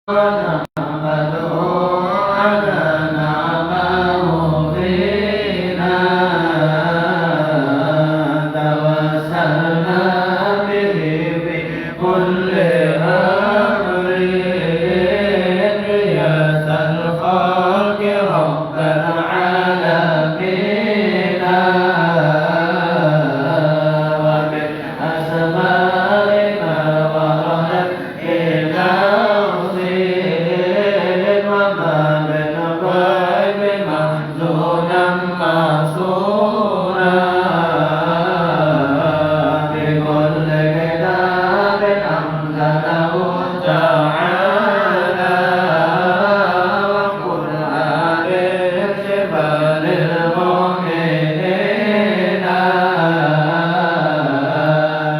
ونعمده على نعمه فينا توسلنا به في كل أمر رياس الخلق رب العالمين وبالأسماء ما وردت إلى وما من غيب محزونا معصورا بكل كتاب أنزله تعالى وقرآن شفاء للمؤمنين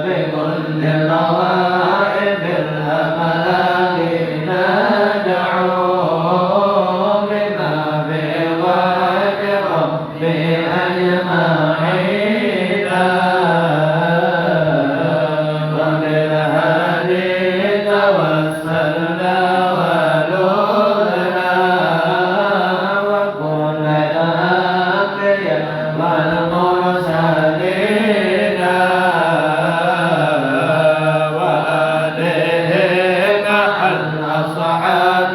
بكل روائب الأملاك ندعو بأجمعين وبالهادي توسلنا ولولا وكل الأنبياء والمرسلين وآلهم مع الأصحاب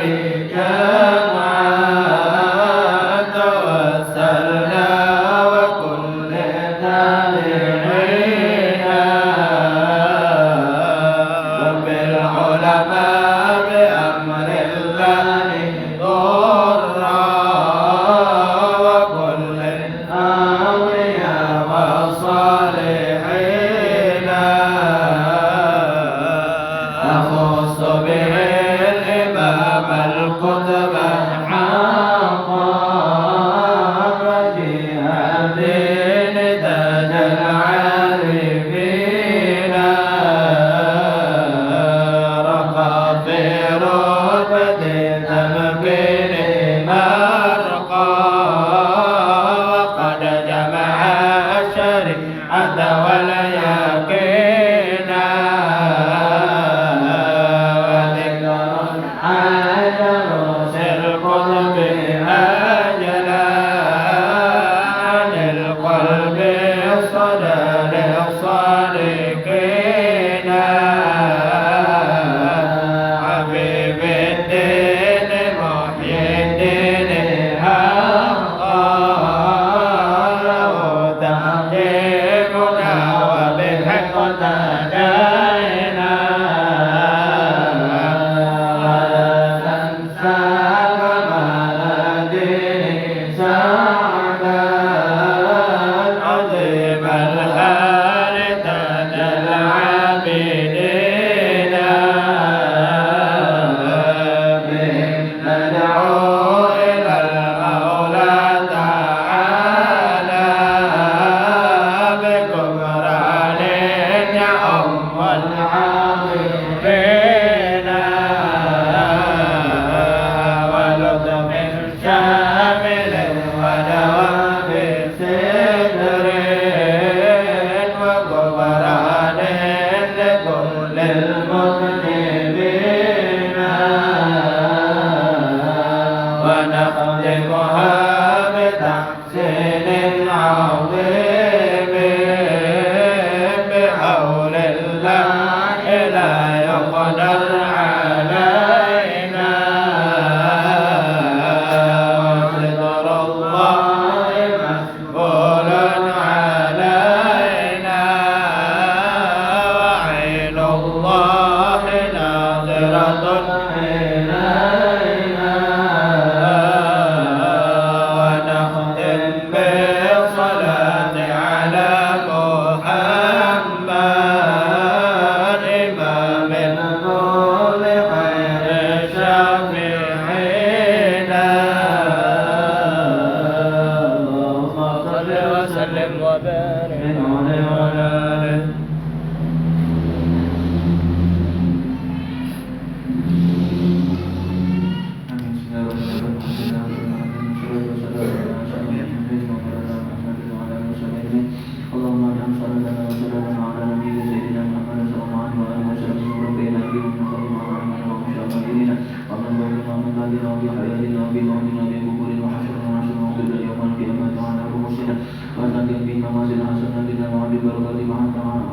بأموالنا وبحياتنا وبموتنا وبقبورنا وحشرنا ونحشرنا وقبل يوم القيامة وعلى رؤوسنا وأنزل في موازين حسناتنا وعلى بركة ما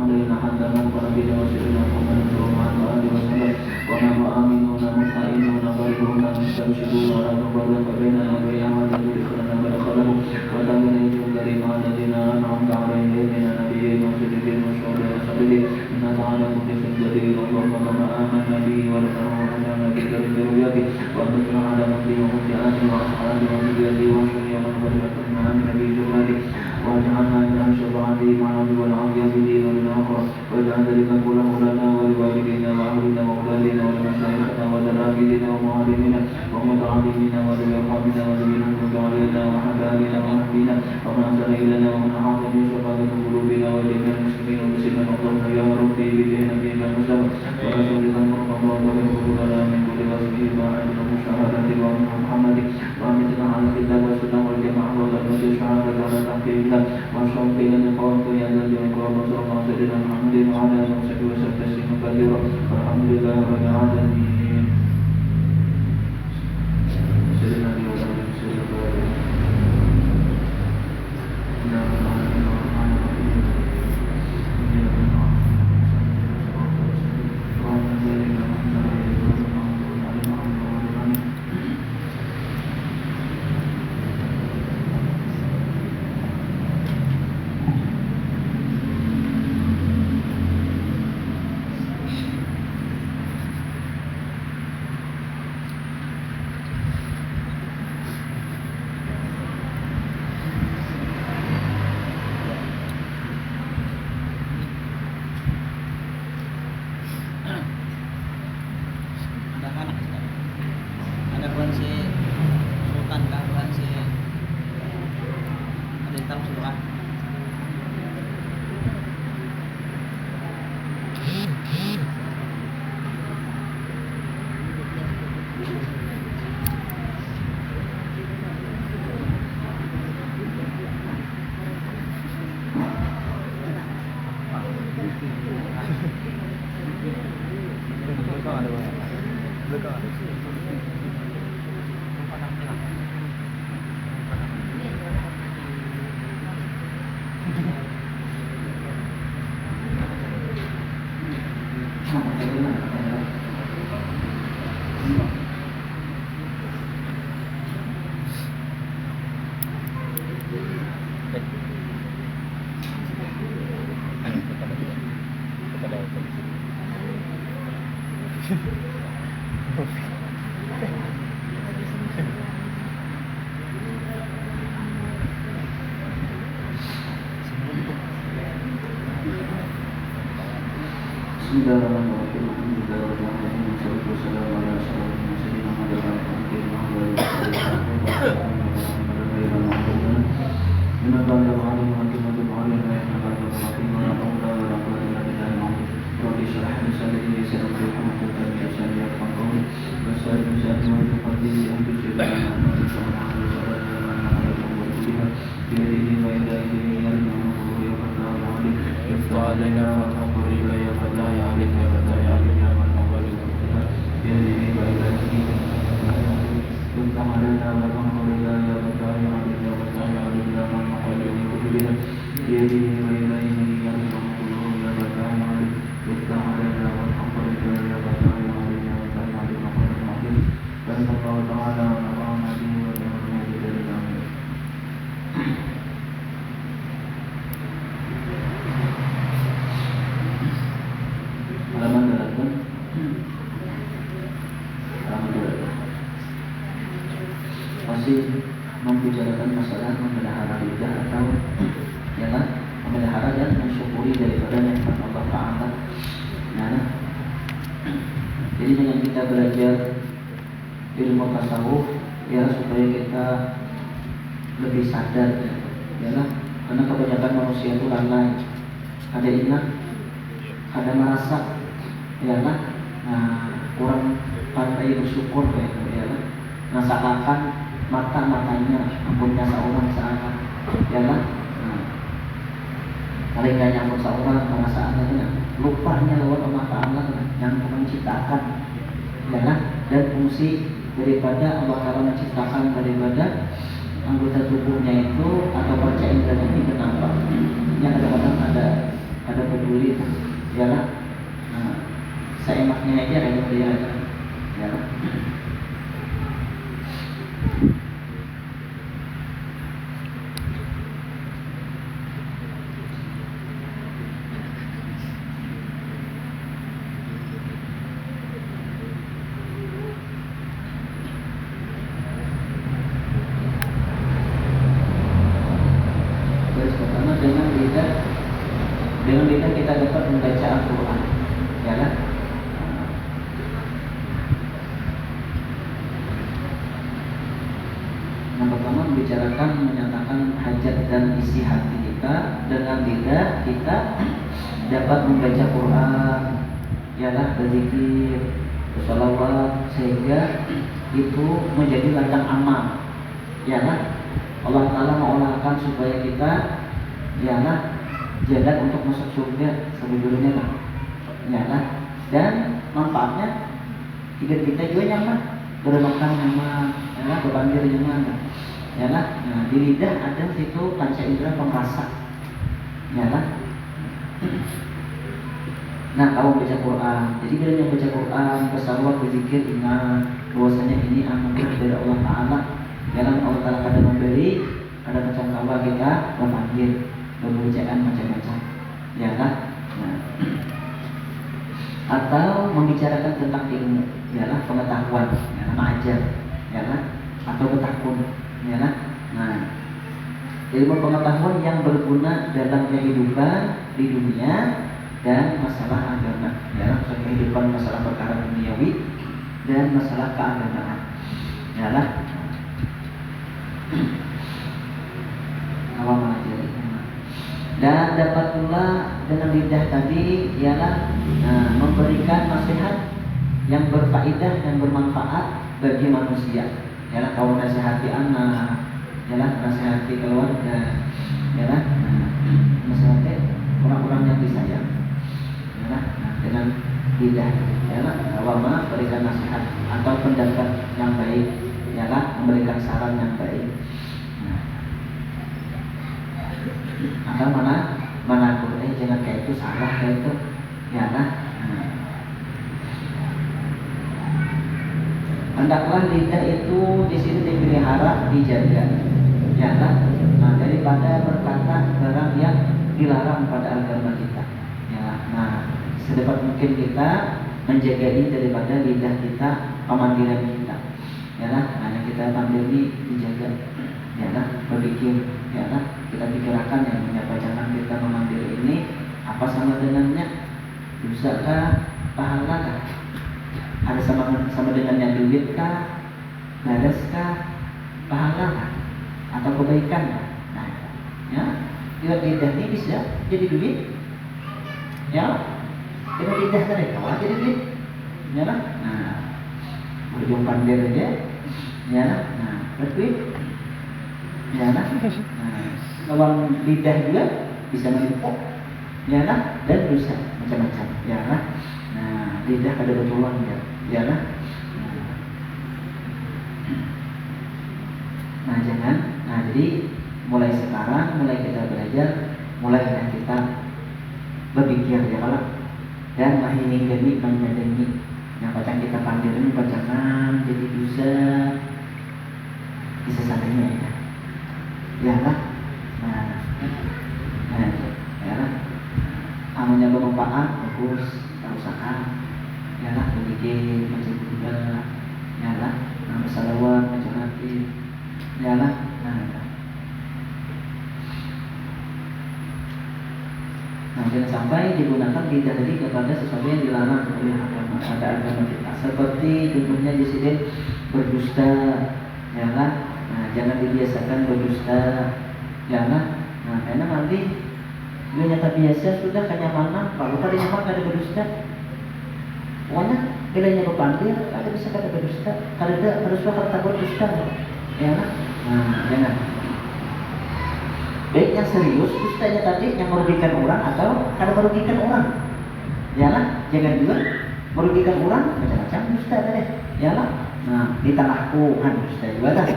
علينا حتى نلقى نبينا وسيدنا محمد صلى الله عليه وسلم ونحن آمنون مطمئنون غيرون مستبشرون ولا نفرق بيننا وبين من يدخلنا مدخله وتمنى الكريم الذين أنعمت عليهم من النبيين والصديقين والشهداء والصالحين إنك على كل شيء قدير اللهم كما آمنا به ونفعنا بذكر رؤيته وأنصرنا على نبي ومتعاته وأصحابه وذريته وشريعته ومن عن نبي جلاله واجعلنا من شفاعته مع العبد والعافية في الدين والآخرة واجعل ذلك كله لنا ولوالدينا وأهلنا وأولادنا ولمشايخنا وتلاميذنا ومعلمنا ومتعلمينا وذوي أرحامنا وذوي الحقوق علينا وحبابنا ونبينا ومن أحسن إلينا ومن أحاط بشفاعة قلوبنا وجميع المسلمين والمسلمين اللهم يا ربي بجاه نبينا المسلم ورسولك المرتضى وبحقوقنا من كل وصفه باعث ومشاهدة ومن محمد وأمتنا على الكتاب والسنة والجماعة وتقوى الشهادة على تحقيق الله وأشهد إلى لقاء يا ذا الجلال والإكرام صلى الله سيدنا محمد وعلى آله وصحبه وسلم تسليما كثيرا والحمد لله رب العالمين. سيدنا النبي وعلى آله وسلم. Masih membicarakan masalah memelihara lidah atau ya kan, memelihara dan mensyukuri daripada nikmat Allah Ta'ala. Nah, jadi dengan kita belajar ilmu tasawuf ya, supaya kita lebih sadar ya kan, karena kebanyakan manusia itu lalai, ada ingat, ada merasa ya kan, nah kurang pandai bersyukur kayak gitu ya kan. Nah seakan mata-matanya ampun seorang seakan ya kan, paling gak nyambut seorang perasaannya lupanya lewat Allah Ta'ala yang menciptakan ya kan? Dan fungsi daripada Allah Ta'ala menciptakan daripada anggota tubuhnya itu atau panca indera ini kenapa? Yang kadang-kadang ada peduli, ya kan? Nah, seenaknya aja kayak dia, ya kan? Dengan lidah kita dapat membaca Al-Quran, ya kan? Yang pertama membicarakan, menyatakan hajat dan isi hati kita. Dengan lidah kita dapat membaca Quran, ya kan? Berzikir, bersalawat, sehingga itu menjadi ladang amal, ya kan? Allah Ta'ala mengolahkan supaya kita, ya kan, jalan untuk masuk surga sebelumnya kan, ya kan? Dan manfaatnya hidup kita juga nyaman, bermakan nyaman, ya kan? Berbandir nyaman, ya kan? Nah, di lidah ada situ panca indera pengrasa, ya kan? Nah, kamu baca Quran, jadi bila yang baca Quran, bersalawat, berzikir, ingat bahwasanya ini anugerah dari Allah Ta'ala. Jangan Allah Ta'ala kadang memberi, kadang macam kawa kita berpanggil, berbacaan macam-macam, ya kan? Nah, atau membicarakan tentang ilmu, ya kan? Pengetahuan, ya kan? Mengajar, ya kan? Atau bertakun, ya kan? Nah, ilmu pengetahuan yang berguna dalam kehidupan di dunia dan masalah agama, ya kan? Kehidupan masalah perkara duniawi dan masalah keagamaan, ya kan? Awal mengajari. Dan dapat pula dengan lidah tadi ialah memberikan nasihat yang berfaedah dan bermanfaat bagi manusia. Ialah kau nasihati anak, ialah nasihati keluarga, ialah nasihati orang-orang yang disayang. Ialah dengan lidah, ialah awal memberikan nasihat atau pendapat yang baik, ialah memberikan saran yang baik. Atau mana jangan kayak itu, salah kayak itu, ya kan? Hendaklah lidah itu di sini dipelihara, dijaga, ya kan? Nah, daripada berkata barang yang dilarang pada agama kita, ya. Nah, sedapat mungkin kita menjaga ini daripada lidah kita, pemanggilan kita, ya kan? Nah, yang kita panggil ini dijaga, ya kan? Berpikir, ya kan? Kita pikirkan yang punya pajangan kita memanggil ini apa sama dengannya, dosa kah, pahala kah, ada sama dengannya duit kah, balas kah, pahala kah, atau kebaikan kah? Nah, ya, dengan lidah ini bisa jadi duit, ya, dengan lidah tadi kalau jadi duit, ya kan? Nah, berjumpa pandir aja, ya, nah, berduit, ya kan? Nah, lawan lidah juga bisa menipu, ya kan? Dan dosa macam-macam, ya kan? Nah, lidah ada betulan, ya kan? Nah, jangan. Nah, jadi mulai sekarang, mulai kita belajar, mulai kita berpikir, ya kan? Dan mahini gani menyadangi. Yang bacaan kita panggil ini bacaan jadi dosa, bisa sadarnya, ya kan? Nah, ya lah, amalnya bermanfaat, bagus, tak usaha, ya lah, berpikir macam juga, ya lah, bersalawat macam hati, ya lah, nah, jangan sampai digunakan lidah tadi kepada sesuatu yang dilarang oleh agama kita, seperti contohnya di sini berdusta, ya kan? Nah, jangan dibiasakan berdusta, jangan. Nah, karena nanti dia nyata biasa sudah kenyamanan, kalau pada nyaman ada berdusta. Pokoknya bilanya berpandir, ada bisa kata berdusta, kalau ada suara kata berdusta, ya kan? Nah, jangan. Baik yang serius, dustanya tadi yang merugikan orang atau kada merugikan orang, ya kan? Jangan juga merugikan orang macam-macam dusta deh, ya lah. Nah di tanahku kan dusta juga dah,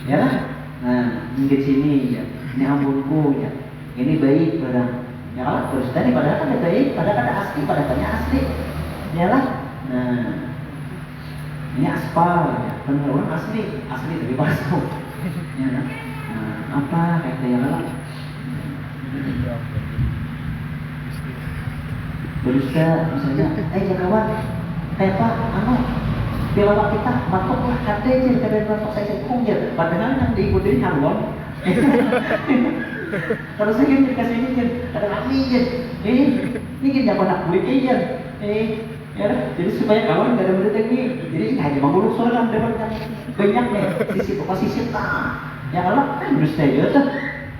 ya lah. Nah di sini ya, ini ampunku ya, ini baik barang, ya lah. Terus tadi padahal kan baik, padahal kan asli, padahal asli, ya lah. Nah ini aspal ya, benar orang asli dari palsu, ya lah. Nah apa kata ya lah. Berdusta misalnya, kawan, kayak apa, bila kita matoklah kata aja, kadang matok saya kungir, padahal yang diikuti halon. Kalau saya dikasih ini, ada kami aja, ini kita nak beli aja, ya, jadi supaya kawan gak ada mendetek jadi hanya mengulur soal dapat banyak nih, sisi posisi ya kalau kan berdusta aja tuh,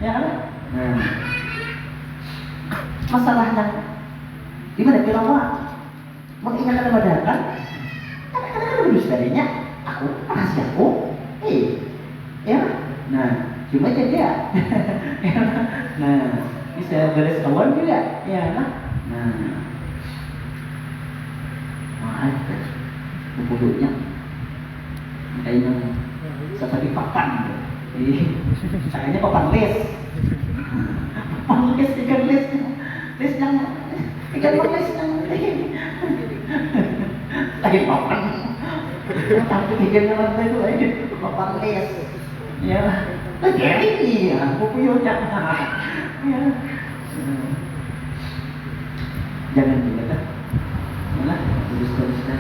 ya kan, nah, masalahnya di mana kirawa mengingatkan kepada kan kadang-kadang berdustanya aku rahasiaku ya nah cuma aja dia nah bisa beres kawan juga ya nah maaf bubulutnya kayaknya seperti papan kayaknya papan les ikan les yang ikan les yang lagi papan tapi ikannya lantai itu lagi papan les ya lagi ini ya pupuyunya ya jangan juga kan ya dusta-dusta.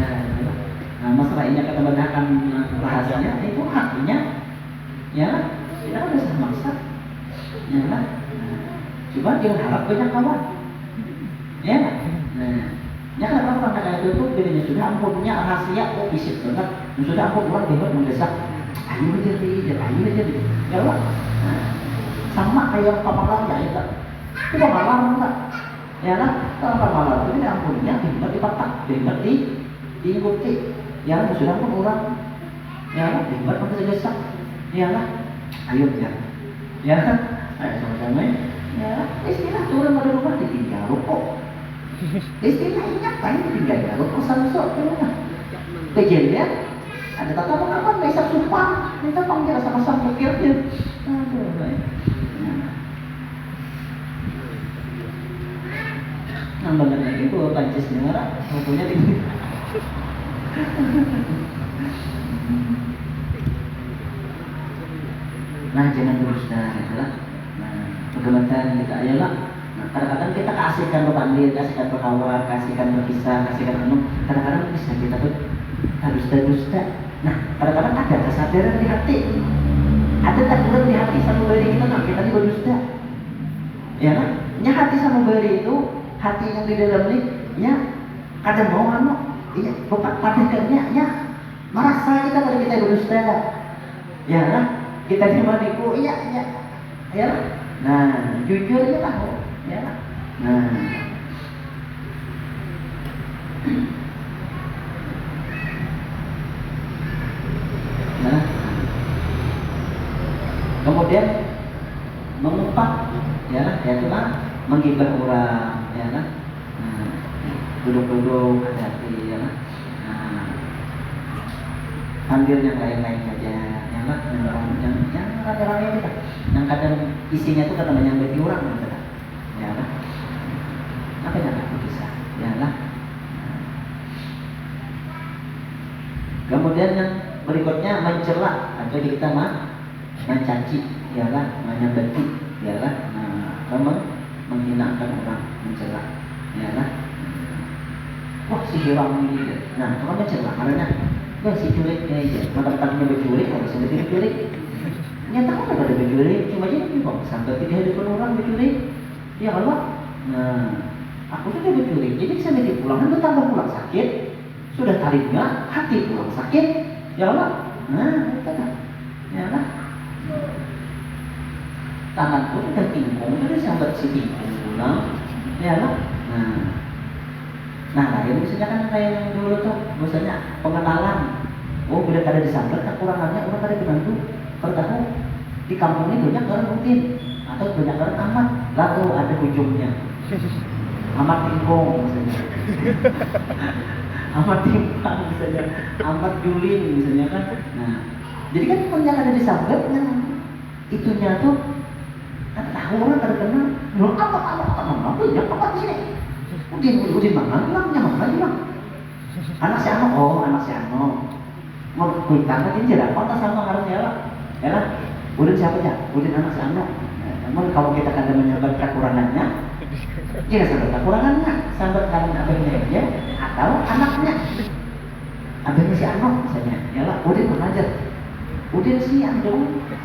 Nah masalah ini kata bedakan rahasianya itu haknya ya kita udah sama maksa ya kan. Coba dia harap banyak kawan ya nah ya kan orang kayak itu bedanya sudah ampunnya rahasia bisik banget sudah ampun orang hebat mendesak ayo jadi ya Allah sama kayak pamalan ya itu pamalan enggak ya lah kalau pamalan itu ampunnya hebat dipatak hebat diikuti ya sudah ampun orang ya lah hebat mendesak ya lah ayo ya ayo sama-sama ya istilah turun pada rumah ditinggal rokok istilahnya apa ini ditinggal rokok samsok ke rumah kejadian ya ada tatapan besok sumpah minta panggil sama-sama pikirnya aduh nambah lagi itu pancis negara punya di nah jangan berdusta itulah pergulatan kita ayalah. Nah, kadang-kadang kita kasihkan berbanding, kasihkan berkawan, kasihkan berkisah, kasihkan kadang-kadang bisa kita tuh dusta. Nah, kadang-kadang ada kesadaran di hati. Ada takut di hati sama beri kita, nah kita ini berdusta. Ya kan? Nya hati sama beri itu, hati yang di dalam ini, ya kadang mau iya, bapak padahnya, ya merasa kita pada kita berdusta. Ya kan? Kita dimaniku, iya. Ya. Nah, jujurnya tahu, ya. Nah, kemudian mengumpat, ya itulah menggibah orang, ya kan. Nah, duduk hati-hati, ya kan. Nah, panggil yang lain-lain saja, ya kan. Yang rame-rame kita. Yang kadang isinya itu kata menyambai orang gitu. Ya kan? Apa yang akan bisa? Ya lah. Kemudian yang berikutnya mencela atau kita mencaci, ya lah, menyambati, ya lah. Nah, menghinakan orang, mencela, ya lah. Wah si hiram ini, nah itu kan mencela karena wah si culik aja, mata-matanya berculik, kalau bisa berculik. Nyata kan ada berculik, cuma aja bang sampai tidak ada orang berculik, ya Allah. Nah, aku sudah berculik, jadi bisa nanti pulang, kan bertambah pulang sakit, sudah tariknya hati pulang sakit, ya Allah. Nah, itu kan, ya Allah. Tanganku sudah tingkung, sudah sampai si tingkung pulang, ya Allah. Nah, lain misalnya kan kayak yang dulu tuh, misalnya pengenalan, oh bila ada disambar, kekurangannya orang ada dibantu. Pertahu di kampung ini banyak orang rutin atau banyak orang amat, lalu ada ujungnya amat tingkong misalnya. Ahmad Timpang misalnya, Ahmad Julin misalnya kan. Nah, jadi kan yang ada di Sambat, nah, itunya tuh kan tahu orang terkenal. Loh apa ya apa di sini? Udin mana bilang, mana bilang? Anak si Ano, oh anak si Ano. Mau kuitan kan ini tidak kontak sama harusnya lah. Ya lah, Udin siapa ya? Udin anak si Ano. Namun kalau kita kadang menyebut kekurangannya, dia sampai kekurangannya, sampai karena abangnya dia atau anaknya. Abangnya si Ano misalnya, ya lah Udin mengajar. Udin si Ano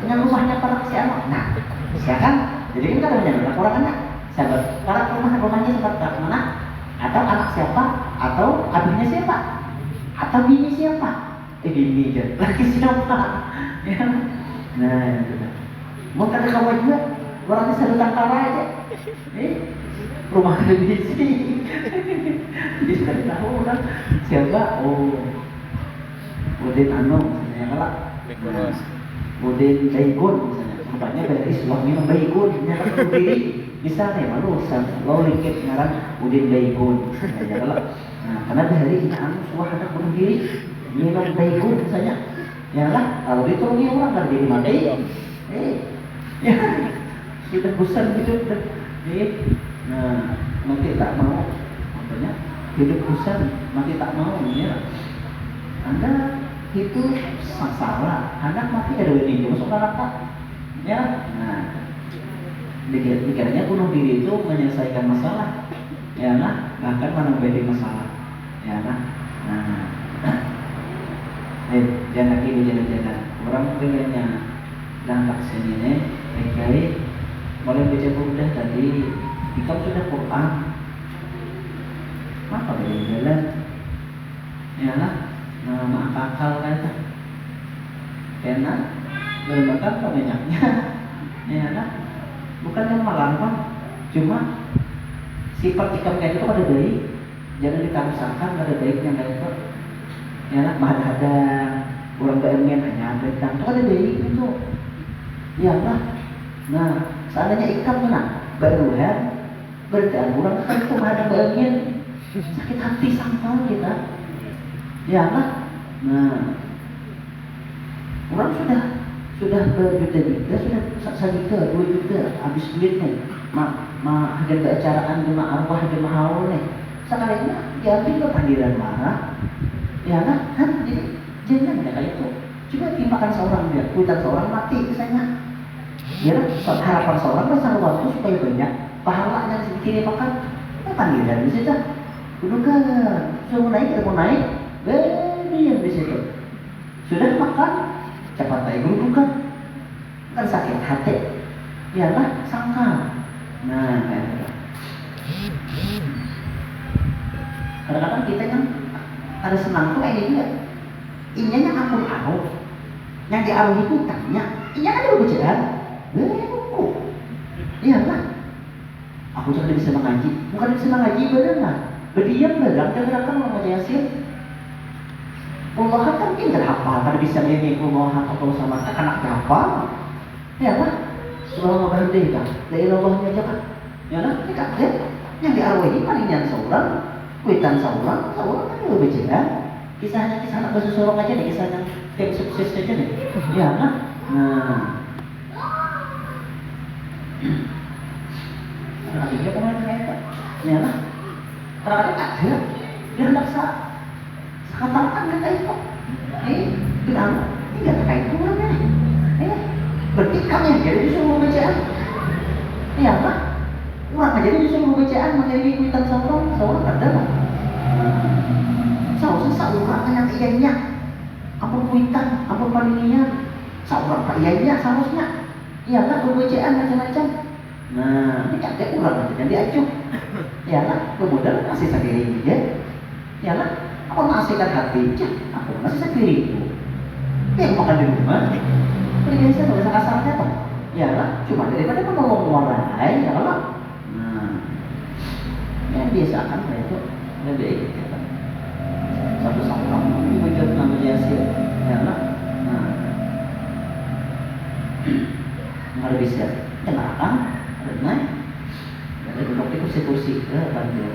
dengan rumahnya para si Ano. Nah, silakan. Jadi kan kadang menyebut kekurangannya. Sahabat, para rumahnya seperti mana? Atau anak siapa? Atau abangnya siapa? Atau bini siapa? Bini aja. Laki siapa? Ya. Nah, itu. Mau kata kamu juga orangnya sedang kara aja. Rumah ada di sini. Bisa tahu kan siapa? Oh, Udin Ano misalnya kalau Udin Baygun misalnya. Rupanya dari suaminya Baygun nyata sendiri. Bisa nih malu lo lingkit ngaran Udin Baygun. Ya kalau nah karena dari ini anu suara anak bunuh diri minum Baygun misalnya. Ya lah kalau ditolongin orang kan jadi mati. Ya kita bosan hidup nah mati tak mau makanya hidup bosan mati tak mau ya Anda itu masalah anak mati ada ini masuk neraka ya nah dikiranya bunuh diri itu menyelesaikan masalah ya nah bahkan menambah masalah ya nah jangan lagi jalan-jalan orang pengennya dampak sini nih baik mulai baca Quran tadi jika sudah Quran apa jalan ya lah maaf akal kata karena lembaga banyaknya ya lah bukan yang melarang cuma sifat sikap kayak itu ada baik jangan ditaruhkan ada baiknya kayak itu ya lah ada orang pengen hanya tentang itu ada baik itu ya lah nah seandainya ikan mana beruhan berjalan orang kan itu ada pengen sakit hati sama kita ya lah nah orang sudah berjuta-juta sudah 1 juta 2 juta habis duitnya ada keacaraan cuma arwah cuma haul nih sekalinya diambil ke panggilan marah ya kan jadi jangan kayak itu coba timpakan seorang dia kuitan seorang mati misalnya ya harapan seorang besar waktu supaya banyak pahalanya sedikit dimakan panggilan di situ dudukan suruh naik mau naik diam di situ sudah makan cepat naik dudukan kan sakit hati ya lah sangka nah kadang-kadang kita yang ada senang tuh kayak juga inyanya akun arus yang diaruhi itu tanya inya kan ada bacaan iya lah aku jangan bisa mengaji bukan bisa mengaji benar berdiam benar kadang-kadang mau baca Yasin Allah kan pintar hafal kan bisa ini Allah atau sama anak hafal ya lah selama berhenti kan dari Allahnya aja kan ya lah ini kan yang diaruhi palingan seorang kuitan seorang kan juga bacaan kisahnya kisah anak bersusurung aja nih kisahnya tim sukses aja nih ya lah nah dia kemarin kayak ya lah ternyata ada dia hendak katakan kata itu bilang ini gak terkait orangnya berarti kamu yang jadi disuruh bacaan iya apa? Orang aja disuruh bacaan mengiringi kuitan seorang ada lah seharusnya seorang yang iyanya ampun kuitan, ampun paninian seorang pak iyanya seharusnya iya lah berbacaan macam-macam nah ini kakek orang aja yang diacuh iya lah kemudian kasih sendiri ya iya lah aku mengasihkan hati, aku masih sendiri. Yang makan di rumah, biasa nggak usah kasarnya apa? Ya lah, cuma daripada menolong orang lain, ya lah. Nah, yang biasakan itu lebih kita satu sama wujud nama Yasin, ya lah. Nah, nggak bisa, kenapa? Karena dari duduk di kursi-kursi ke banjir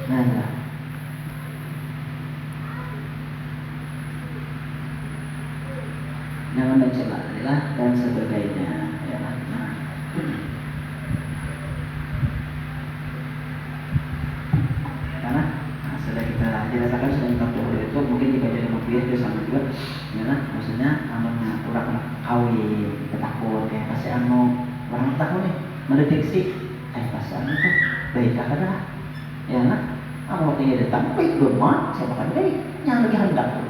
Nah, jangan mencela dan sebagainya ya. Nah, karena sudah kita jelaskan sudah kita tahu itu mungkin dibaca di mobil itu sama juga ya, maksudnya namanya orang kawin ketakut kayak pasti orang takut nih mendeteksi pasti itu baik kata ya nah kamu tinggal datang baik rumah siapa kan baik yang lagi hendak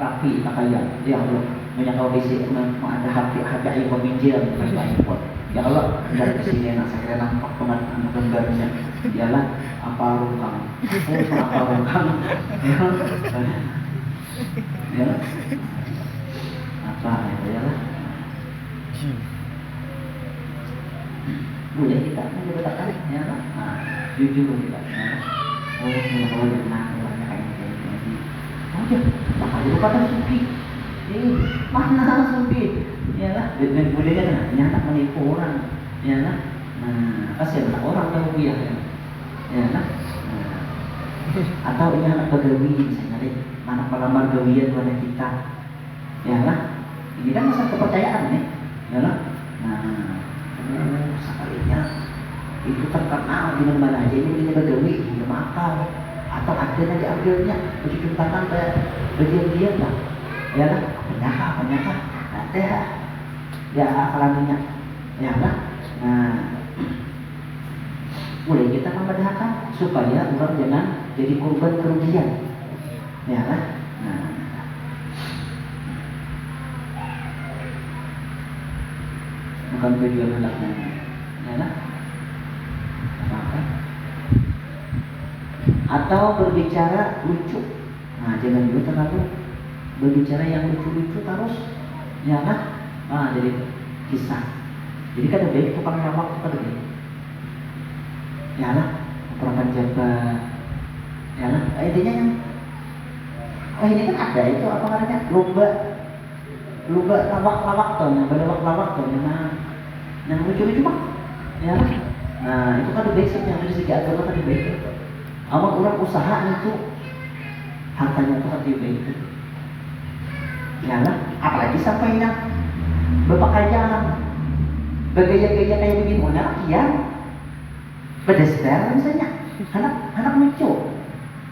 rapi pakaian ya Allah banyak kau bisi ada hati iPhone minjil bukan iPhone ya Allah dari kesini nak saya nampak anak gambarnya ialah apa rungkang apa rungkang ya apa ya lah boleh kita menyebutkan ya lah jujur kita ya kalau jangan orangnya kayak gini oh ya makanya lupa kan supi mana supi ya lah dan budaya kan nyata menipu orang ya lah nah kasihan orang tahu dia ya lah atau ini anak begawi misalnya deh anak pelamar gawian pada kita ya lah ini kan masalah kepercayaan nih ya lah nah sekalinya itu terkenal di mana aja ini begawi di makal atau ada diambilnya bercucuk tangan kayak bagian lah ya lah penyakit ada ya akalannya ya lah nah boleh kita membedakan supaya orang jangan jadi korban kerugian ya lah nah bukan tujuan hendaknya ya lah apa atau berbicara lucu nah jangan juga terlalu berbicara yang lucu-lucu terus ya lah jadi kisah jadi kada baik tukang lawak itu kada baik ya lah perangan jabat ya lah intinya yang ini kan ada itu apa namanya lomba lawak tuh yang berlawak tuh yang lucu-lucu mah ya lah nah itu kan baik yang dari segi agama kan baik amal orang usaha itu hartanya itu kan baik ya lah apalagi sampai yang berpakaian bergaya-gaya kayak begini mana ya pedestrian misalnya anak lucu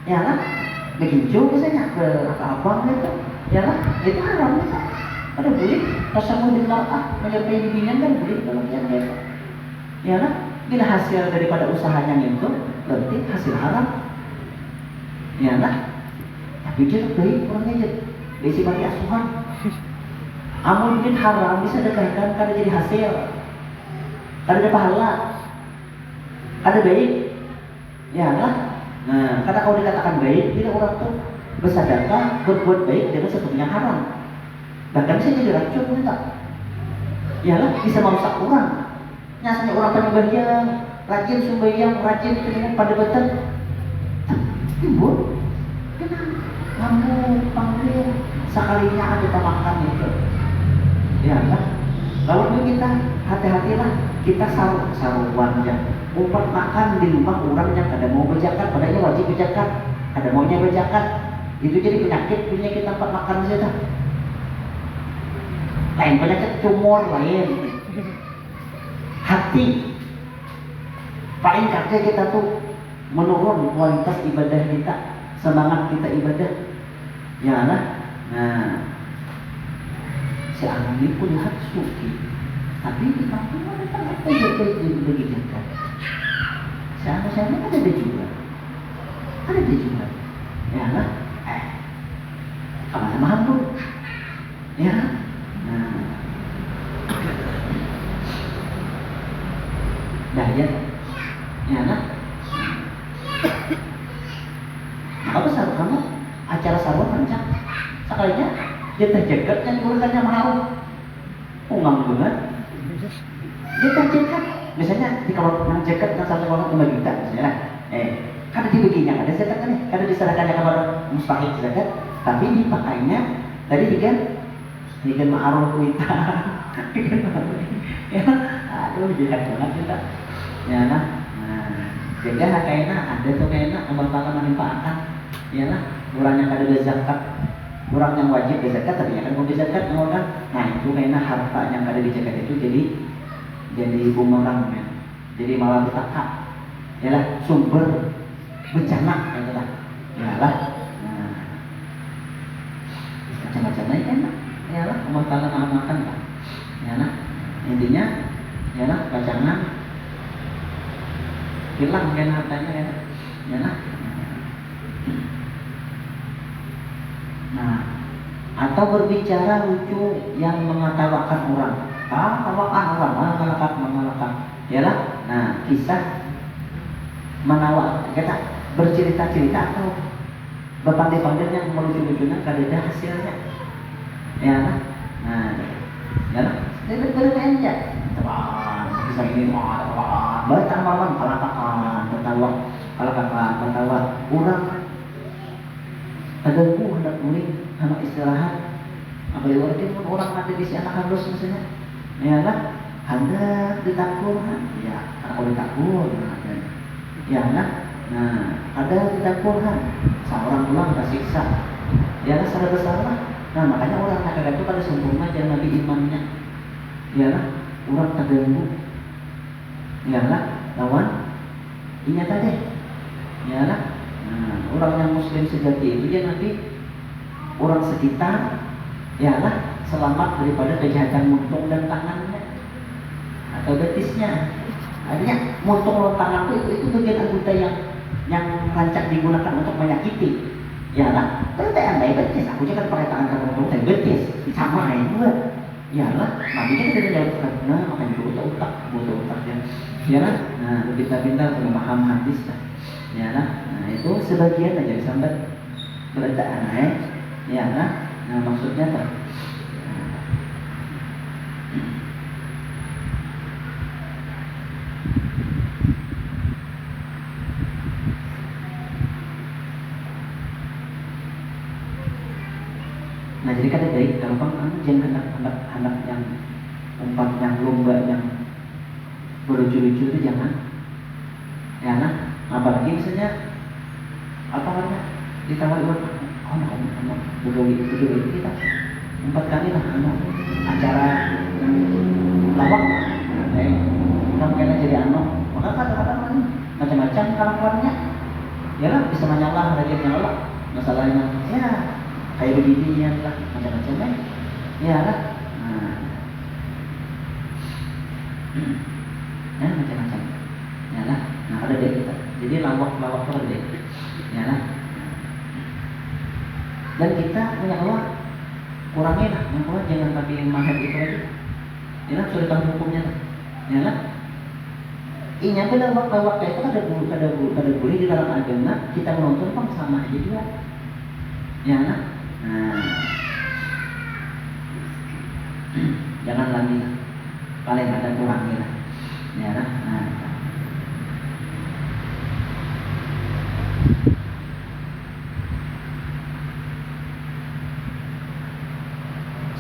ya lah begitu misalnya ke abang gitu ya lah itu haram gitu ada boleh rasa mau dengar menyertai bimbingan kan boleh kalau yang gitu ya lah bila hasil daripada usahanya itu berarti hasil haram ya lah tapi dia baik orangnya aja besi bagi asuhan amal bikin haram bisa dekatkan kada jadi hasil kada ada pahala kada baik ya lah nah karena kalau dikatakan baik tidak orang tuh bersadakah berbuat baik dengan sesuatu yang haram bahkan bisa jadi racun tak ya lah bisa merusak orang nyasanya orang penyembahyang rajin sembahyang rajin ketemu pada betul ibu kamu panggil sekalinya kita makan itu ya lah kalau kita hati-hatilah kita saruan ya umpat makan di rumah orang yang ada mau berzakat padahal wajib berzakat ada maunya berzakat itu jadi penyakit punya kita tempat makan saja lain penyakit tumor lain hati paling kerja kita tuh menurun kualitas ibadah kita semangat kita ibadah ya lah nah si anak ini pun lihat suki tapi di kampung ada sangat begitu kan si anak saya ada juga ya lah sama-sama hampir ya nah daya ya lah apa saruh kamu acara saruh rancang sekalinya dia terjaga yang urusannya mahal ungang banget dia terjaga misalnya di kalau yang jaket yang satu orang 5 juta misalnya kada dibaginya kada zakat kan kada diserahkannya kepada mustahik zakat tapi dipakainya tadi digan ma'aruf kita ya aduh jahat banget kita ya nah Jaga kayaknya ada tuh kayaknya amal tangan manfaatkan. Iyalah, orang yang kada berzakat, orang yang wajib berzakat tapi ya kan mau berzakat orang. Nah itu kayaknya harta yang kada dijaga itu jadi bumerang ya. Jadi malah petaka. Iyalah sumber bencana gitu lah. Iyalah. Nah, macam-macam lain kan. Iyalah amal tangan amalkan kan. Iyalah intinya iyalah bacangan hilang kan hartanya ya. Iyalah. Nah, atau berbicara lucu yang mengatawakan orang. Tawakan orang, mengalahkan. Yalah. Nah, kisah menawak, kita bercerita-cerita atau berpandai-pandai yang melucu-lucunya kada ada hasilnya. Yalah. Nah, yalah. Bener aja. Tawaan, kisah ini tawaan. Bertamaman kalakakan, bertawa. Orang ada hendak mulai anak istirahat. Apalagi orang mati di si anak halus misalnya. Ya lah, hendak ditakur, ya aku ditakur. Ya lah, nah ada ditakur seorang pulang tersiksa. Ya lah, salah bersalah. Nah makanya orang nakal itu pada sempurna jangan nabi imannya. Ya lah, orang terganggu. Ya lah, lawan ingat tadi. Ya lah. Nah, orang yang muslim sejati itu dia nanti orang sekitar yalah selamat daripada kejahatan muntung dan tangannya atau betisnya. Artinya muntung dan tangan itu bagian anggota yang rancak digunakan untuk menyakiti. Yalah, tapi andai betis, aku jangan pakai tangan kamu muntung dan betis sama itu. Yalah, nabi kan tidak jauh karena makanya butuh otak ya. Yalah, nah pintar-pintar untuk memaham hadis lah. Yalah. Nah itu sebagian aja sampai beledak ya nah maksudnya apa? Nah jadi kan baik kalau kamu jangan anak yang umpat yang lomba yang berlucu-lucu itu jangan ya nah apalagi misalnya apa namanya ditawari uang begitu kita 4 kali lah acara lawak kamu kena jadi maka kata-kata macam-macam kelakuannya ya lah bisa menyalah rajin nyala masalahnya ya kayak beginian lah macam-macam ya lah macam-macam ya lah nah ada deh kita jadi lawak tuh ada deh ya lah. Dan kita punya Allah kurangin lah, yang kurang jangan pakai mahal itu aja. Ya lah, sudah tahu hukumnya lah. Ya lah. Inya pada waktu itu ada boleh di dalam agama kita menonton pun sama aja juga. Ya lah. Nah, jangan lagi lah. Paling ada kurangnya lah. Ya lah. Nah.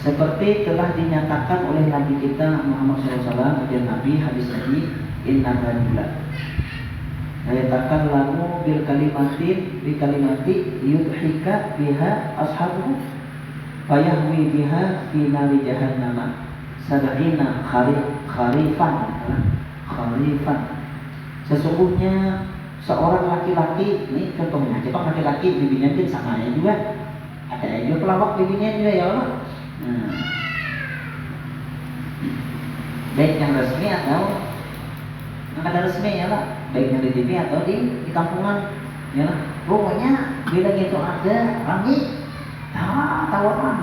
Seperti telah dinyatakan oleh Nabi kita Muhammad SAW dan Nabi hadis tadi inna rajula ayatakan lamu bil kalimati yudhika biha ashabuhu fayahwi biha fi nari jahannama sab'ina kharifan. Sesungguhnya seorang laki-laki ini contohnya coba laki-laki bibinya kan sama ya juga ada juga pelawak bibinya juga ya Allah. Baik yang resmi atau yang kada resmi ya lah, baik yang di TV atau di kampungan ya lah. Pokoknya bila gitu ada rangi tawaran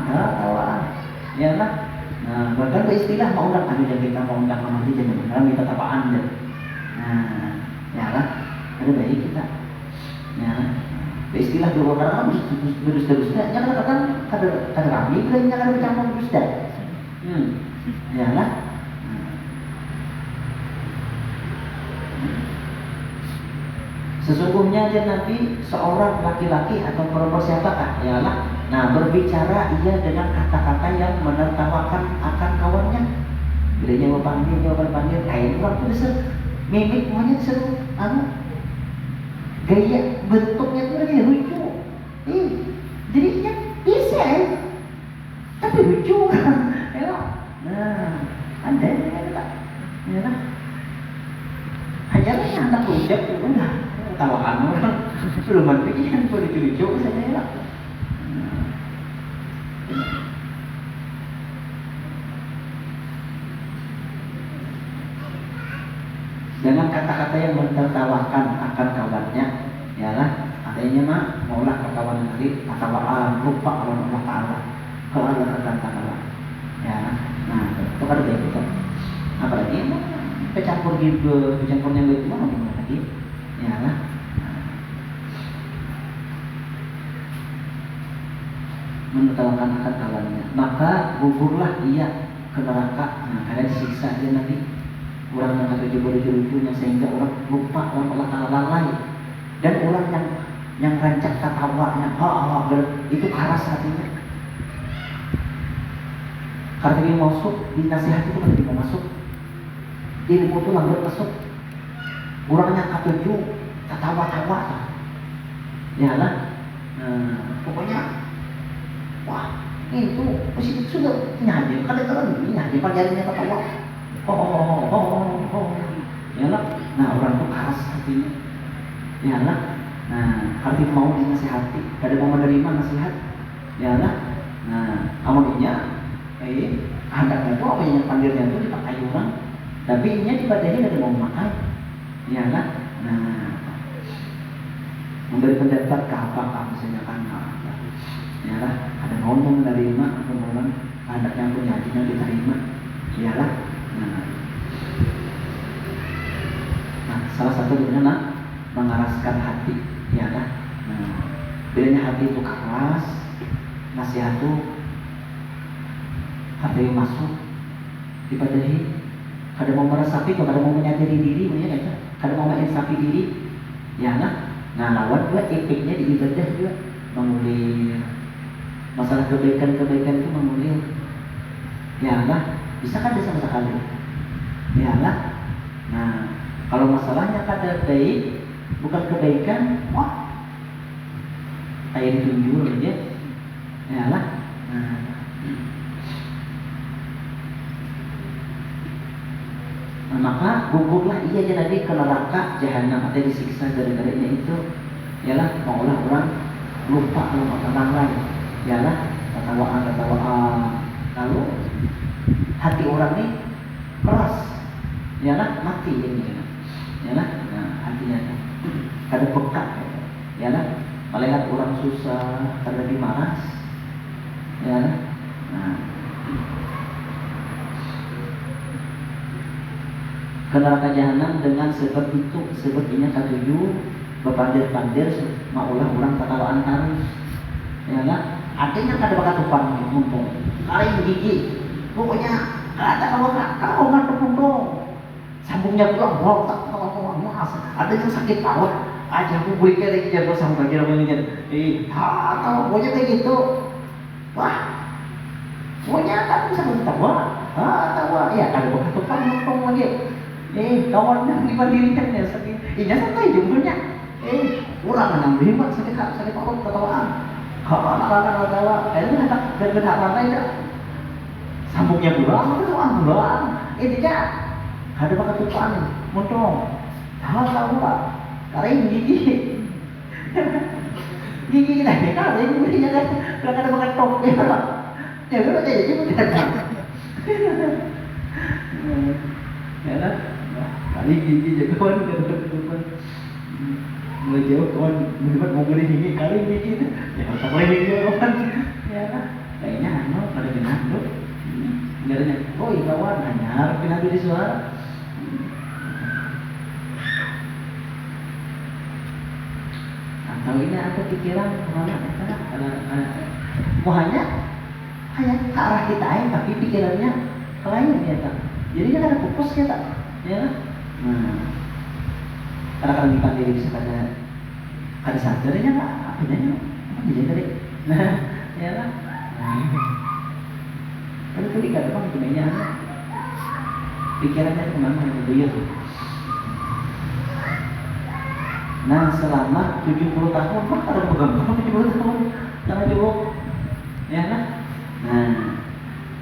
ya lah. Nah bahkan istilah mau undang ada kita mau undang sama dia jangan kita tapaan deh. Nah ya lah ada baik kita ya lah. Istilah dua orang berdusta-dusta jangan katakan kada rami bila jangan bercampur dusta. Ya lah. Sesungguhnya dia nanti seorang laki-laki atau perempuan siapakah? Ya lah. Nah berbicara ia dengan kata-kata yang menertawakan akan kawannya. Bila dia berpanggil, kain waktu besar, mimik semuanya seru, gaya bentuknya tuh lagi lucu. Jadinya bisa tapi lucu. Ya. Nah, ada ya lah. Hajarnya anak rujak itu udah tawaan orang belum ada pikiran lucu-lucu saja ya. Dengan kata-kata yang mentertawakan akan kawannya, yalah, artinya mah maulah ke kawan nanti tatawaan lupa awan Allah Taala, kalau Allah akan kawan, ya, nah itu kan kayak gitu. Apalagi mah pecampur gitu, pecampur yang itu mah ngomong lagi, yalah. Menertawakan akan kawannya, maka gugurlah ia ke neraka. Nah, kalian siksa dia nanti. Orang yang ada juga lucu-lucunya sehingga orang lupa Allah Taala lalai, dan orang yang rancak ketawanya itu keras hatinya. Karena dia masuk di nasihat itu kan tidak masuk, ilmu itu lambat masuk. Orangnya ketujuh ketawa-tawa, ya lah. Pokoknya wah itu positif sudah nyanyi kadang-kadang nyanyi pagi-harinya ketawa. Ya lah. Nah orang tuh keras hatinya. Ya lah. Nah hati mau dinasihati, kada mau menerima nasihat. Ya lah. Nah amalnya, hendaknya tuh apa yang pandirnya tuh dipakai orang, tapi ini dibadahi kada mau memakai. Ya lah. Nah memberi pendapat ke apa misalnya kan. Ya lah. Ada mau menerima atau orang hendaknya punya hatinya diterima. Ya lah. Nah, salah satu bedanya mengeraskan hati, ya kan? Nah, bedanya hati itu keras, nasihat itu hati yang masuk, dipadahi. Kada mau meresapi, kada mau menyadari diri, ya kan? Kada mau menginsafi diri, ya kan? Nah, lawan juga efeknya di ibadah juga mengulir. Masalah kebaikan-kebaikan itu mengulir, ya kan? Bisa kan sama sekali, ya lah. Nah kalau masalahnya kada baik, bukan kebaikan, wah kayak ditunjuk aja, ya lah. Nah maka gugurlah ia jadi ke neraka jahanam atau disiksa gara-garanya itu, ya lah. Maulah orang lupa kalau orang lain, ya lah. Ketawaan lalu hati orang ini keras, ya lah, mati jadinya, ya lah. Nah hatinya kada pekat, ya lah. Melihat orang susah kada dimaras, ya lah. Nah ke neraka jahanam dengan sebab itu, sebabnya ketujuh berpandir-pandir maulah orang ketawaan terus, ya lah. Artinya kada bakal tumpang mumpung kali gigi. Pokoknya ada kalau nggak terpuntung, sambungnya pulang, wow, tak kalau mas, ada yang sakit parut, aja aku berikan lagi jago sambung lagi namanya, tahu, pokoknya kayak gitu, wah, pokoknya tak bisa tawa, tawa, ya kada bakal tumpang mumpung lagi, kawan yang lima dirinya sakit, ini santai jumlahnya, kurang enam lima sakit parut ketawaan, tawa, itu hendak benar mana itu. Sambungnya bulan, intinya ada bakal tumpang, muntong, tahu lah, kering gigi, gigi nih, kering giginya kan, kalau ada bakal top ya lah, ya udah jadi bukan, ya lah, kali gigi jagoan, mulai jauh kawan, mungkin mau beli gigi, kering gigi, ya tak boleh gigi kawan, ya lah, kayaknya pada benar tuh. Nyarinya, kawan hanya pindah di suara. Atau ini ada pikiran kemana? Mau hanya ke arah kita aja, tapi pikirannya ke lain ya tak. Jadi kan ada fokus ya tak, ya. Karena kalau dipanggil bisa kada sadarnya tak, apa jadi tadi. Nah, ya lah. Kalau tadi kata bang sebenarnya pikirannya kemana itu ya tuh. Nah selama 70 tahun mah ada pegang 70 tahun karena cukup ya kan. Nah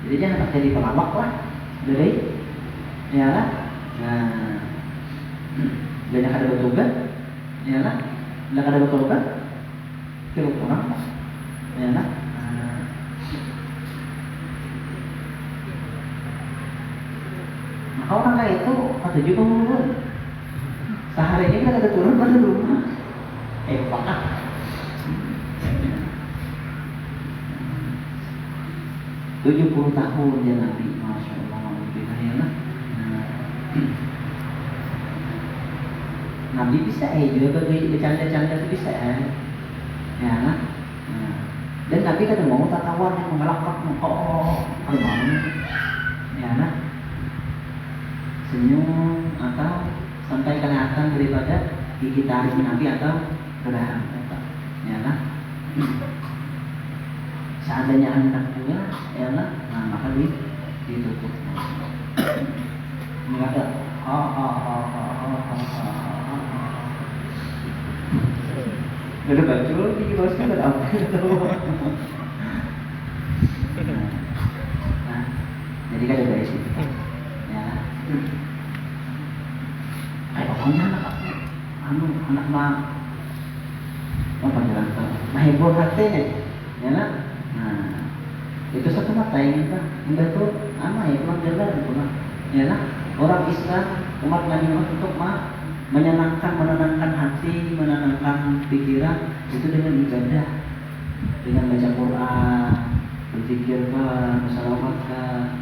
jadi jangan jadi pelawak lah jadi ya kan. Nah banyak ada betul kan ya kan. Banyak ada betul kan kira kurang ya kan. Maka orang kayak itu atau juga menurun sehari ini kan ada turun pada rumah pak 70 tahun dia Nabi, Masya Allah, nah, Nabi bisa juga bercanda-canda itu bisa ya nah. Dan Nabi kadang mau tatawa yang mengelak-elak ya nah. Senyum atau sampai kelihatan daripada gigi tarik Nabi atau geraham ya lah. Seandainya anak juga ya lah, nah maka ditutup. Ini ada udah bacul di bosnya ada apa nah jadi kan ada isi ya kayak pokoknya anak mah apa jalan mahibur hatinya ya nah itu satu mata yang kita membantu ama ya pulang jalan pulang ya nah orang Islam umat Nabi Muhammad untuk menenangkan hati, menenangkan pikiran itu dengan ibadah, dengan baca Quran, berzikir kah, bersalawat kah,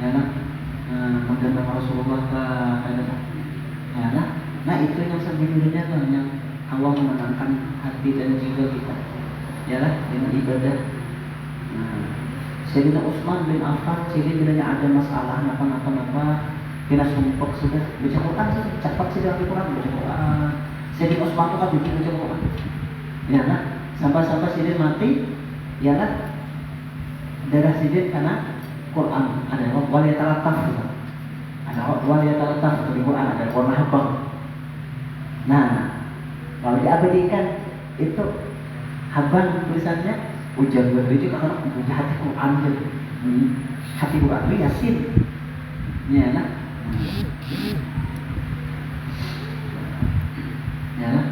ya nah, mengenal Rasulullah kah, ya nah itu yang sebenarnya kan yang Allah menenangkan hati dan jiwa kita, ya lah dengan ibadah. Sayyidina Utsman bin Affan, sebenarnya ada masalah apa kena sumpah sudah baca Quran cepat sudah Quran baca Quran. Sayyidina Utsman itu kan bikin baca Quran, ya lah sampai Sidin mati, ya lah darah Sidin karena Quran ada waliyatalataf gitu. Ada waliyatalataf di Quran ada warna habang. Nah kalau diabadikan itu habang tulisannya ujar berbeda karena punya hati Quran jadi hati Quran itu Yasin ya lah ya lah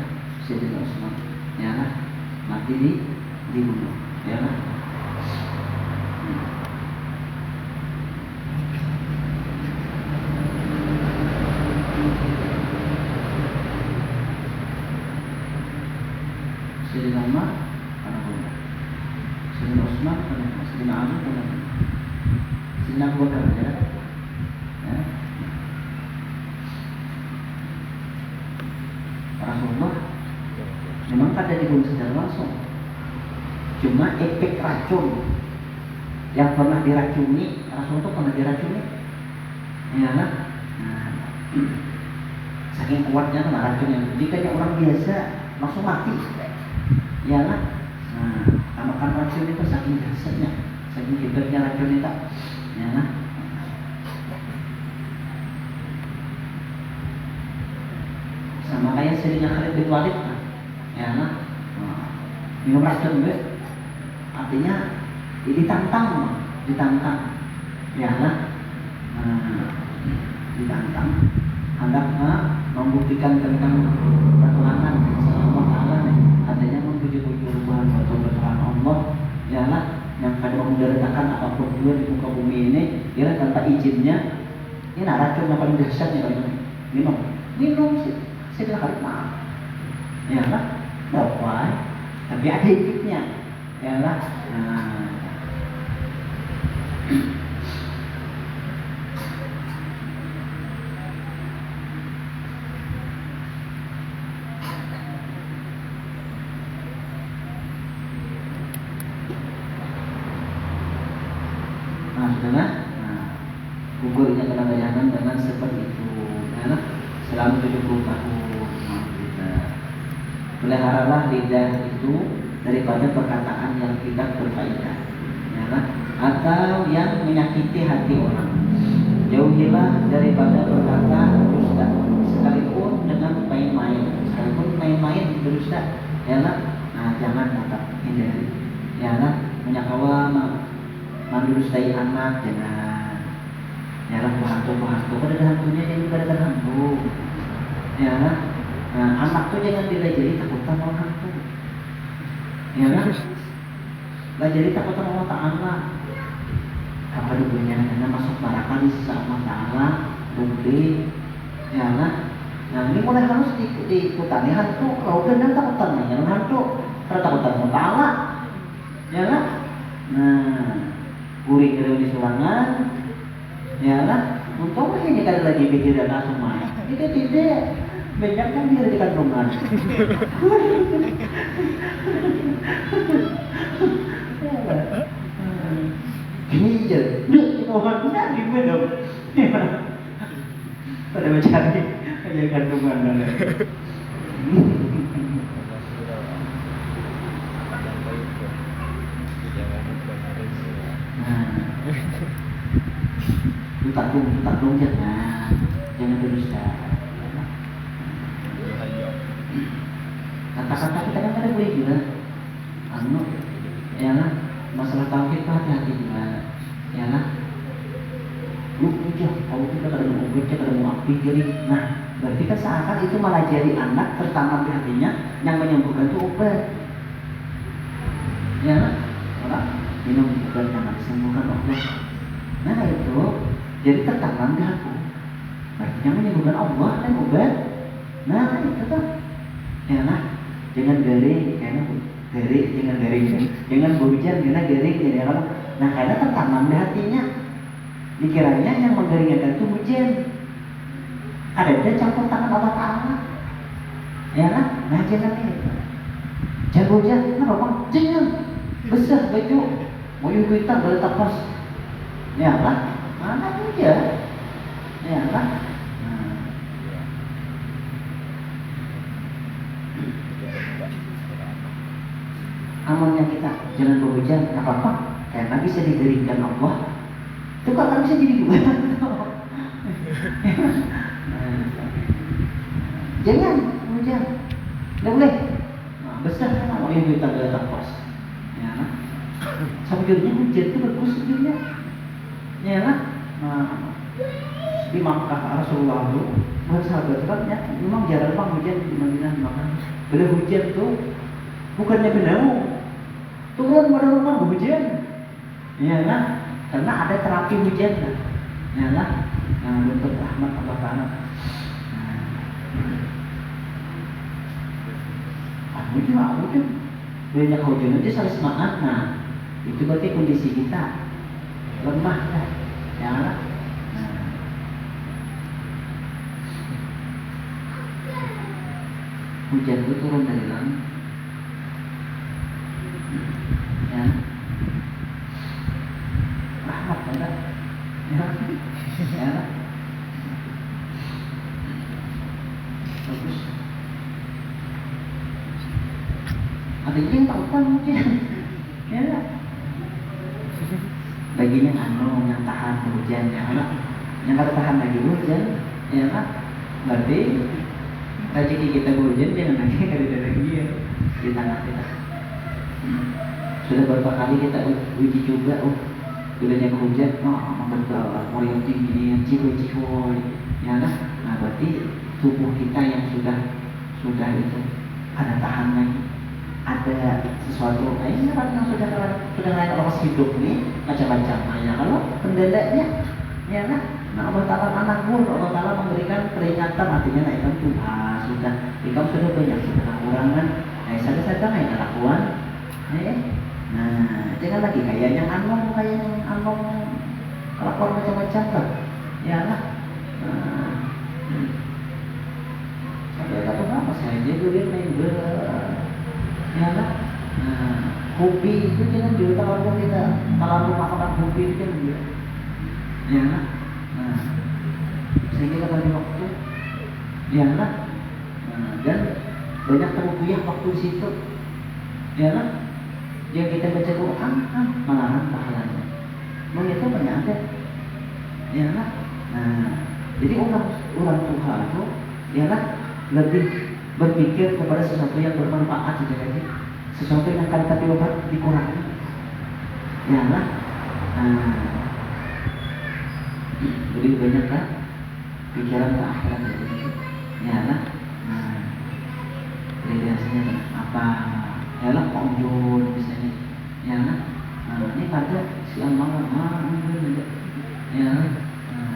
Sayyidina Utsman ya lah mati dibunuh ya lah. Sayyidina Umar karena bunuh, Sayyidina Utsman karena bunuh, Sayyidina Ali karena bunuh, Sayyidina Abu Bakar ya. Rasulullah memang kada dibunuh secara langsung, cuma efek racun yang pernah diracuni Rasulullah itu pernah diracuni ya kan. Saking kuatnya kan racun yang jika orang biasa langsung mati ya kan. Makan racun itu saking dasarnya, saking hebatnya racun itu ya kan. Sama kayak Sayyidina Khalid bin Walid ya nah, minum racun artinya ditantang ya nah, ditantang hendak membuktikan tentang ketuhanan Allah Ta'ala adanya mempuji-puji Tuhan Allah ya nah, yang pada memudaratakan apapun juga di muka bumi ini ya tanpa izinnya. Ini racun yang paling dahsyat ya minum sih. Saya harus maaf, ya lah, dapat, tapi ada ikutnya, ya lah. Sudah, gugurnya kenabian dengan seperti itu, ya lah, selama 70 tahun. Peliharalah lidah itu daripada perkataan yang tidak berfaedah ya kan? Atau yang menyakiti hati orang. Jauhilah daripada berkata dusta sekalipun dengan main-main. Sekalipun main-main mendustai anak jangan. Ya lah hantu kan ada hantunya, dia juga ada hantu. Ya lah. Nah, anak tuh jangan dilajari takutan sama hantu. Ya lah. Lajari takutan sama Ta'ala. Apa dulunya karena masuk neraka di sisa Allah Ta'ala, dungli. Ya lah. Nah ini mulai harus diikutani hantu. Kalau benar takutan jangan hantu. Karena takutan sama Ta'ala. Ya lah. Nah, kuring di surangan. Ya lah, untung ini kan lagi pikiran asumai. Tidak banyak kan dia di kandungan. Gini aja, orang benar di mana? Pada mencari aja kandungan dan. Takung jangan berdusta. Kata-kata kita kan ada boleh juga. Ya lah, masalah tauhid hati-hati juga. Ya lah, lu udah, kalau kita kadang mau baca, kadang mau pikir. Nah, berarti kan seakan itu malah jadi anak tertanam di hatinya yang menyembuhkan itu obat. Ya lah, orang minum obat yang disembuhkan Allah. Nah itu jadi tertanam di hati. Berarti yang menyembuhkan Allah dan obat. Nah itu tuh. Ya lah, jangan garing, jangan berhujan, karena garing jadi apa? Nah karena tertanam di hatinya. Dikiranya yang menggaringkan itu hujan. Ada campur tangan Allah Ta'ala. Ya lah, nah jangan itu. Jangan hujan, kenapa bang? Jangan besar baju, mau kita boleh tapas. Ya lah, mana hujan? Ya lah. Amalnya kita jangan berhujan, nggak apa-apa, karena bisa digeringkan Allah. Itu kan bisa jadi gimana? Jangan hujan, nggak boleh. Nah, besar kan mau yang kita boleh tapas. Ya, sebetulnya hujan itu bagus sebetulnya. Ya lah. Nah, di Makkah Rasulullah itu buat sahabat-sahabatnya memang jarang bang hujan di Madinah makan. Bila hujan tuh bukannya benar turun pada rumah hujan. Ya lah, karena ada terapi hujan kan. Ya lah, nah, bentuk rahmat Allah Ta'ala. Hujan banyak hujan aja saling semangat. Nah, itu berarti kondisi kita lemah kan. Ya lah. Hujan itu turun dari langit. Ya, rahmat kan? Ya, bagus. Ada yang tahu mungkin. Ya, baginya yang tahan hujan, ya lah. Yang kada tahan lagi hujan, ya lah. Berarti rezeki kita berhujan jangan lagi dari dia di tanah kita. Sudah beberapa kali kita uji juga, bilanya hujan, mau yang tinggi, yang cipoy, ya lah. Nah berarti tubuh kita yang sudah itu ada tahan lagi, ada sesuatu lain yang sudah lain orang hidup nih macam-macam. Nah kalau kendalanya, ya lah. Nah Allah Ta'ala anak-anak, Allah Ta'ala memberikan peringatan, artinya naikkan Tuhan sudah, jika sudah banyak sudah kekurangan, sadar-sadar naik kelakuan. Nah, jangan lagi kayak yang anong kelakuan macam-macam lah. Ya lah. Saya kata apa saya dia main ya lah. Hobi itu jangan juga kalau kita kalau makan hobi itu jangan juga. Ya lah. Sehingga kita bagi waktu. Ya lah. Dan banyak terukuyah waktu di situ. Ya lah. Yang kita baca Quran malahan pahalanya. Itu banyak ada. Ya lah. Nah, jadi orang tua itu ya lah lebih berpikir kepada sesuatu yang bermanfaat saja lagi. Sesuatu yang akan kita obat dikurangi. Ya lah. Nah, lebih banyak kan pikiran ke akhirat itu. Ya lah. Nah, biasanya apa? Ya lah konjur misalnya. Ya lah. Nah, ini pada siang malam ya. Nah,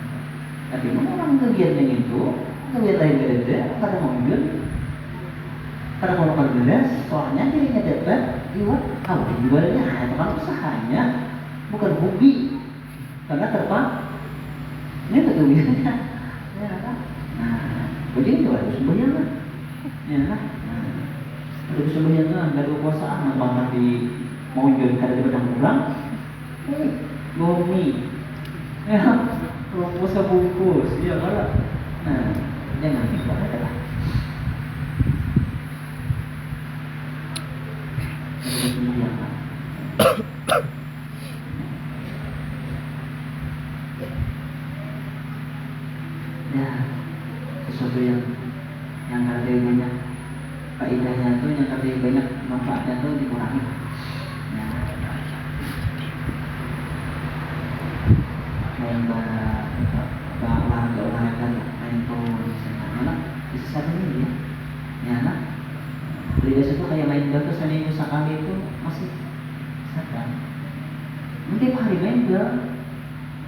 tapi orang kegiatan itu kegiatan beda, pada mobil, pada kalau beres, soalnya dirinya dapat, jual, kalau dijualnya itu kan usahanya, bukan hobi, karena terpang, ini kegiatannya, ya kan? Nah, jadi itu harus bayar, ya kan? Harus bayar kan, nggak ada kuasaan, apa di mau jual kada di pedang kurang, bumi, ya, rumus bungkus, ya kalau, nah, jangan lupa adalah. Ya, sesuatu yang lebih banyak faedahnya tuh, yang lebih banyak manfaatnya tuh dikurangi. Ya, kayak olahraga main polo misalnya, bisa saja ini ya, ya, beli itu kayak main bola tuh seminggu sekali itu masih sadar. Mungkin hari main bola,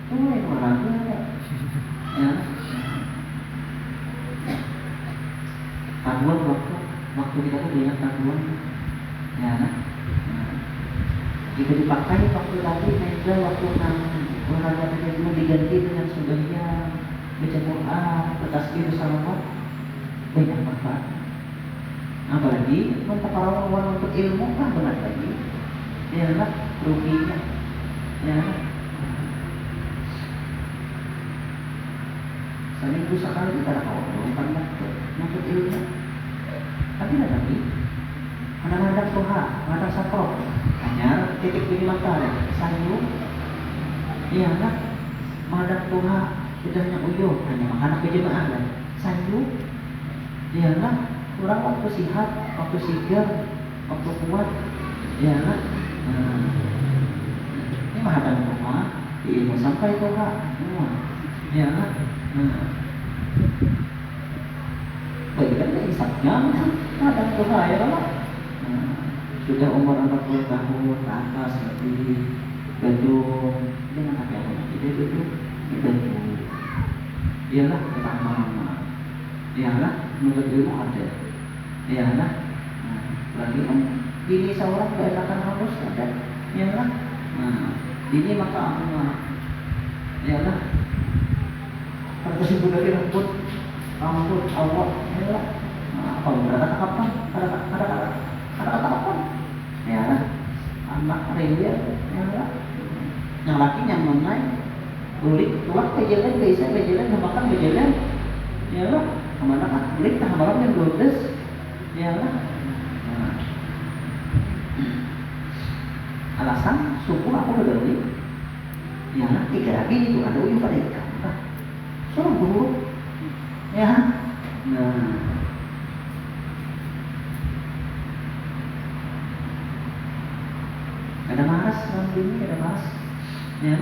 tuh main olahraga, ya. Tabuan waktu kita tuh banyak tabuan, ya. Jika dipakai waktu tadi main bola, waktu olahraga itu diganti dengan sembahyang, baca Quran, bertasbih bersama, banyak manfaat. Apalagi untuk orang untuk ilmu kan benar lagi, ya lah ruginya, ya. Seminggu sekali kita lakukan untuk ilmu, tapi tidak lagi. Kadang-kadang Tuhan, kadang sakro, hanya titik di mata, sayur, ya lah. Kadang Tuhan sudahnya uyuh, hanya makanan kejemaah dan sayur, ya lah. Kurang waktu sihat, waktu sigar, waktu kuat, ya kan? Ini menghadap Tuhan, ilmu sampai Tuhan, ya kan? Bagi kan isapnya, menghadap Tuhan ya kan? Sudah umur 40 tahun ke atas, lebih gedung, dengan apa yang tidak gedung, di gedung, iyalah kita amal-amal, iyalah menurut ilmu ada. Ya lah, lagi ini seorang keenakan harus ada, ya lah. Ini maka ya lah. Kalau tersebut dari rambut Allah, ya lah. Kalau berkata kapan, ada kata kapan, ya lah. Anak rewel, ya lah. Yang laki yang mengenai, bulik, keluar kejalan, bisa kejalan, makan kejalan, ya lah. Kemana kan? Bulik, tengah malam yang ludes. Ya lah. Alasan suku aku berdiri. Ya lah, 3 lagi itu ada uyuh pada ikan. Suruh buruk. Ya. Nah. Ada maras nanti ini, ada maras. Ya.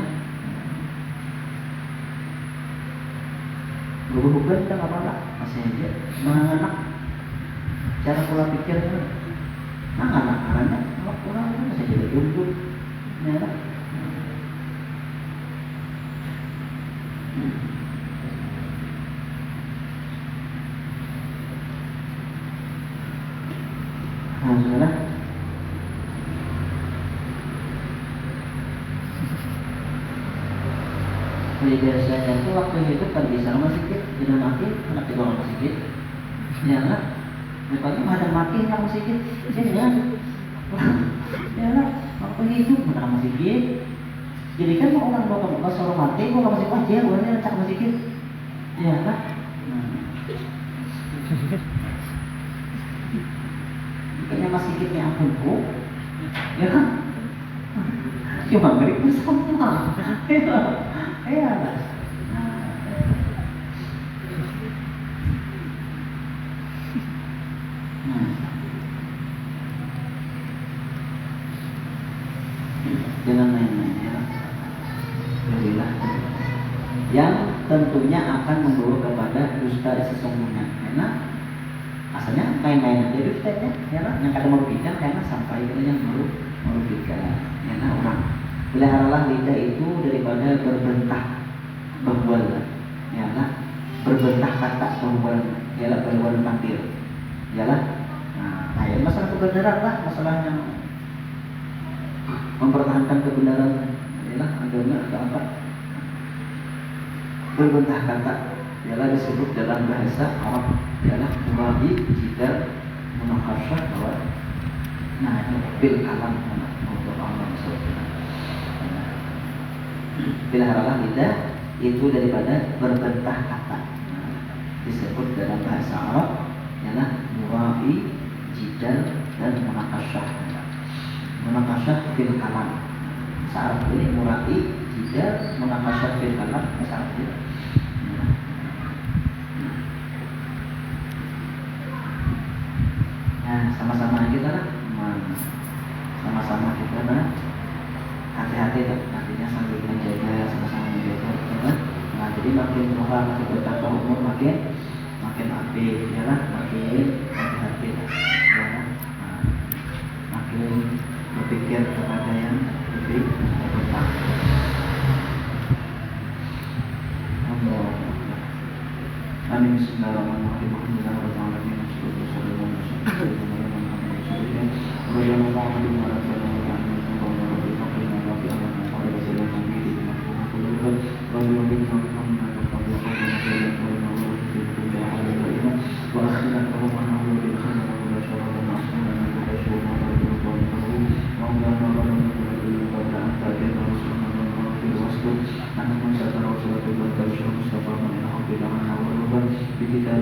Berhubungan kita nggak apa-apa, masih aja. Menganak. Cara pola pikirnya, anak-anaknya, orang itu masih jadi unggul, ya. Nah, saudara, biasanya itu waktu hidup kan bisa rumah sakit, sudah mati, anak di rumah sakit, ya kan? Pagi ada mati yang masjid, ya lah, waktu hidup mana masjid. Jadi kan orang bawa suruh mati, gua masih wajar, gua nih letak masjid, ya lah. Kayaknya masjidnya ampun bu, ya kan? Cuma mereka sama, ya lah. Jangan main-main ya. membawa kepada dusta sesungguhnya. Karena asalnya main-main aja duftanya, karena yang kadang merugikan karena sampai ke yang merugikan. Karena orang peliharalah lidah itu daripada berbentah bahwal, karena berbentah kata bahwal, ialah bahwal batil, ialah nah ya masalah kebenaran lah, masalah yang mempertahankan kebenaran ialah agama atau apa. Berbentah kata ialah disebut dalam bahasa Arab ialah murabi, jidal, munakasyah, bahwa nah itu bil kalam untuk Allah Subhanahu. Peliharalah lidah itu daripada berbentah kata. Disebut dalam bahasa Arab ialah murabi, jidal, dan munakasyah. Munakasyah bil kalam. Bahasa Arab ini murabi, jidal, munakasyah bil kalam. Bahasa Arab itu. Nah, sama-sama kita lah, sama-sama kita lah, hati-hati lah, nantinya sambil menjaga, sama-sama menjaga, ya. Nah, jadi makin tua, makin bertambah umur, makin aktif, ya lah, makin hati-hati lah, ya lah. Nah, makin berpikir kepada yang lebih bertambah. Amin. Bismillahirrahmanirrahim. Kita